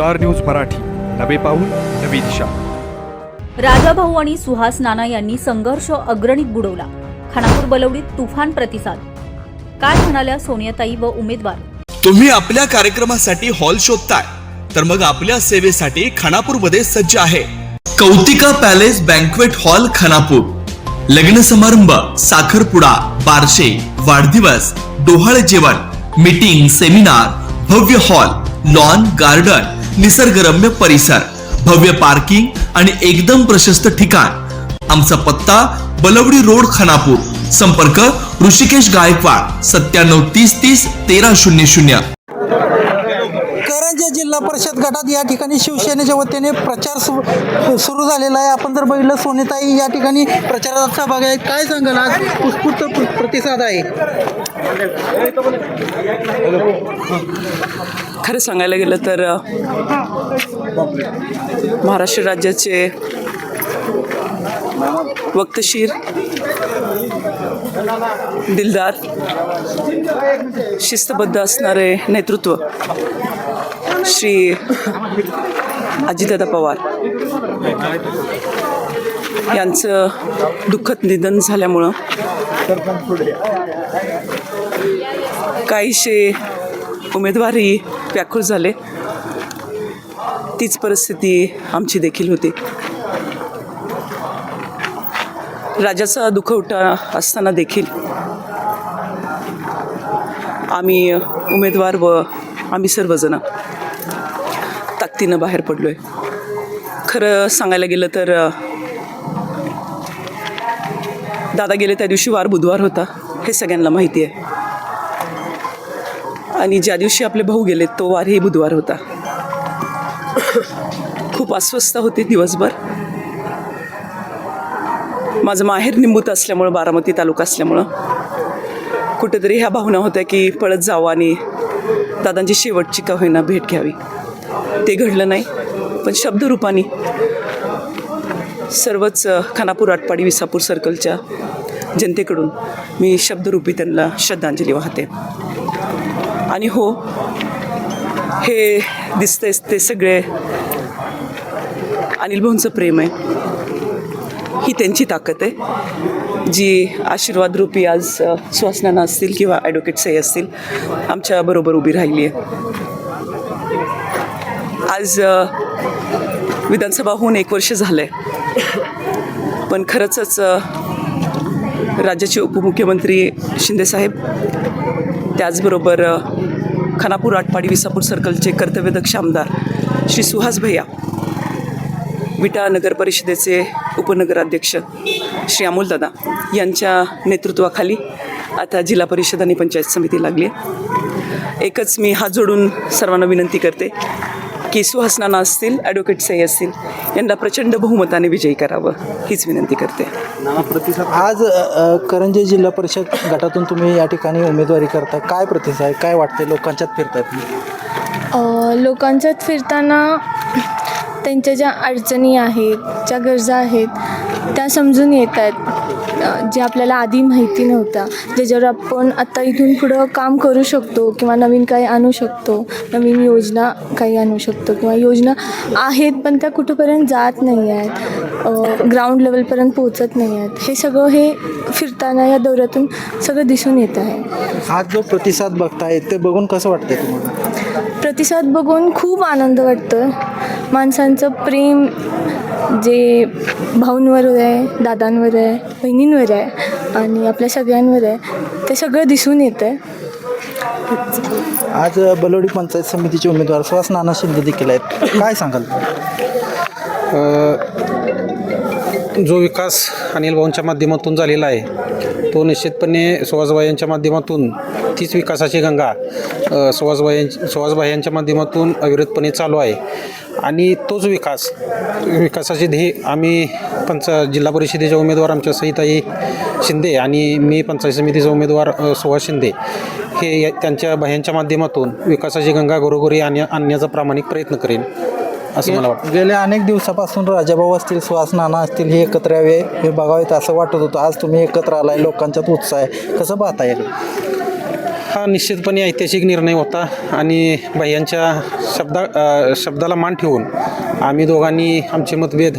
Star news Marathi, नवे पाऊल नवी दिशा. राजाभाऊ आणि सुहास नाना यांनी संघर्ष अग्रणीत बुडवला. खानापूर बलवडीत तुफान प्रतिसाद. काय म्हणाल्या सोनियाताई व उमेदवार. तुम्ही आपल्या कार्यक्रमासाठी हॉल शोधताय तर मग आपल्या सेवेसाठी खानापूरमध्ये सज्ज आहे कौतिका पॅलेस बँक्वेट हॉल खानापूर. लग्न समारंभ, साखरपुडा, बारशे, वाढदिवस, डोहाळे जेवण, मीटिंग, सेमिनार, भव्य हॉल, लॉन, गार्डन, निसर्गरम्य परिसर, भव्य पार्किंग आणि एकदम प्रशस्त ठिकाण. आमचा पत्ता बलवडी रोड खानापूर. संपर्क ऋषिकेश गायकवाड 9730301300. करंजे जिल्हा परिषद गटात या ठिकाणी शिवसेनेच्या वतीने प्रचार सुरू झालेला आहे. आपण जर बघितलं सोनियाताई या ठिकाणी प्रचारात सहभागी आहेत. काय सांगाल, आज उत्स्फूर्त प्रतिसाद आहे. खरं सांगायला गेलं तर महाराष्ट्र राज्याचे वक्तशीर, दिलदार, शिस्तबद्ध असणारे नेतृत्व श्री अजितदादा पवार यांचं दुःखद निधन झाल्यामुळं काहीशे उमेदवारही व्याकुळ झाले. तीच परिस्थिती आमची देखील होती. राजाचा दुखवटा असताना देखील आम्ही उमेदवार व आम्ही सर्वजण ताकदीनं बाहेर पडलो आहे. खरं सांगायला गेलं तर दादा गेले त्या दिवशी वार बुधवार होता, हे सगळ्यांना माहिती आहे. आणि ज्या दिवशी आपले भाऊ गेले तो वारही बुधवार होता. खूप अस्वस्थ होते दिवसभर. माझं माहेर निंबूत असल्यामुळं, बारामती तालुका असल्यामुळं कुठेतरी ह्या भावना होत्या की पळत जावं आणि दादांची शेवटची का होईना भेट घ्यावी. ते घडलं नाही, पण शब्दरूपाने सर्वच खानापूर, आटपाडी, विसापूर सर्कलच्या जनतेकडून मी शब्दरूपी त्यांना श्रद्धांजली वाहते. आणि हो, हे दिसतंय ते सगळे अनिल भाऊंचं प्रेम आहे. ही त्यांची ताकद आहे जी आशीर्वादरूपी आज सुहासनाना असतील किंवा ॲडव्होकेट सई असतील आमच्याबरोबर उभी राहिली आहे. आज विधानसभा होऊन 1 वर्ष झालं आहे, पण खरंच राज्याचे उपमुख्यमंत्री शिंदेसाहेब, त्याचबरोबर खानापूर, आटपाडी, विसापूर सर्कलचे कर्तव्यदक्ष आमदार श्री सुहास भैया, विटा नगर परिषदेचे उपनगराध्यक्ष श्री अमोलदादा यांच्या नेतृत्वाखाली आता जिल्हा परिषद आणि पंचायत समिती लागली आहे. एकच मी हात जोडून सर्वांना विनंती करते की सुहास नाना असतील, ॲडव्होकेट सई असतील यांना प्रचंड बहुमताने विजयी करावं, हीच विनंती करते. आज करंजे जिल्हा परिषद गटातून तुम्ही या ठिकाणी उमेदवारी करता. काय प्रतिसाद आहे, काय वाटते, लोकांच्यात फिरतात? लोकांच्यात फिरताना त्यांच्या ज्या अडचणी आहेत, ज्या गरजा आहेत त्या समजून येत आहेत, जे आपल्याला आधी माहिती नव्हत्या, ज्याच्यावर आपण आत्ता इथून पुढं काम करू शकतो किंवा नवीन काही आणू शकतो, नवीन योजना काही आणू शकतो किंवा योजना आहेत पण त्या कुठंपर्यंत जात नाही आहेत, ग्राउंड लेवलपर्यंत पोहोचत नाही आहेत. हे सगळं हे फिरताना या दौऱ्यातून सगळं दिसून येत आहे. आज जो प्रतिसाद बघताय ते बघून कसं वाटतं तुम्हाला? प्रतिसाद बघून खूप आनंद वाटतो. माणसांचं प्रेम जे भाऊंवर आहे, दादांवर आहे, बहिणींवर आहे आणि आपल्या सगळ्यांवर आहे, ते सगळं दिसून येतं आहे. आज बलवडी पंचायत समितीचे उमेदवार सुहास नाना शिंदे देखील आहेत. काय सांगाल? जो विकास अनिल भाऊंच्या माध्यमातून झालेला आहे तो निश्चितपणे सुहासभाई यांच्या माध्यमातून तीच विकासाची गंगा सुहासभाई यांच्या माध्यमातून अविरतपणे चालू आहे. आणि तोच विकासाचे ध्येय आम्ही जिल्हा परिषदेचे उमेदवार आमच्या सईताई शिंदे आणि मी पंचायत समितीचे उमेदवार सुहास शिंदे हे त्यांच्या भायांच्या माध्यमातून विकासाची गंगा घरोघरी आणण्याचा प्रामाणिक प्रयत्न करेन असं मला वाटतं. गेल्या अनेक दिवसापासून राजाभाऊ असतील, सुहास नाना असतील, हे एकत्र यावे, हे बघावेत असं वाटत होतं. आज तुम्ही एकत्र आलाय, लोकांच्यात उत्साह आहे, कसं पाहता येईल? हा निश्चितपणे ऐतिहासिक निर्णय होता आणि भैयांच्या शब्दाला मान ठेवून आम्ही दोघांनी आमचे मतभेद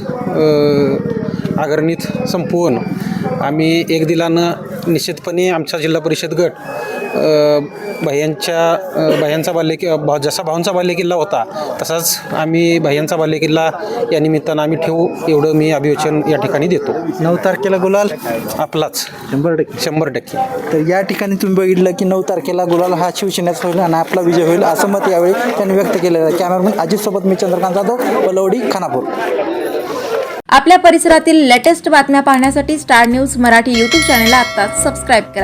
अगणित संपवून आम्ही एक दिलानं निश्चितपणे आमचा जिल्हा परिषद गट भैयांचा बालेकिल्ला जसा भाऊंचा बालेकिल्ला होता तसाच आम्ही भैयांचा बालेकिल्ला या निमित्तानं आम्ही ठेवू एवढं मी अभिवचन या ठिकाणी देतो. 9 तारखेला गुलाल आपलाच 100%. तर या ठिकाणी तुम्ही बघितलं की 9 तारखेला गुलाल हा शिवसेनेचा होईल आणि आपला विजय होईल असं मत यावेळी त्यांनी व्यक्त केलेलं आहे. कॅमेरामॅन अजितसोबत मी चंद्रकांत जाधव, बलवडी, खानापूर. आपल्या परिसरातील लेटेस्ट बातम्या पाहण्यासाठी स्टार न्यूज मराठी यूट्यूब चॅनलला आत्ताच सबस्क्राईब करा.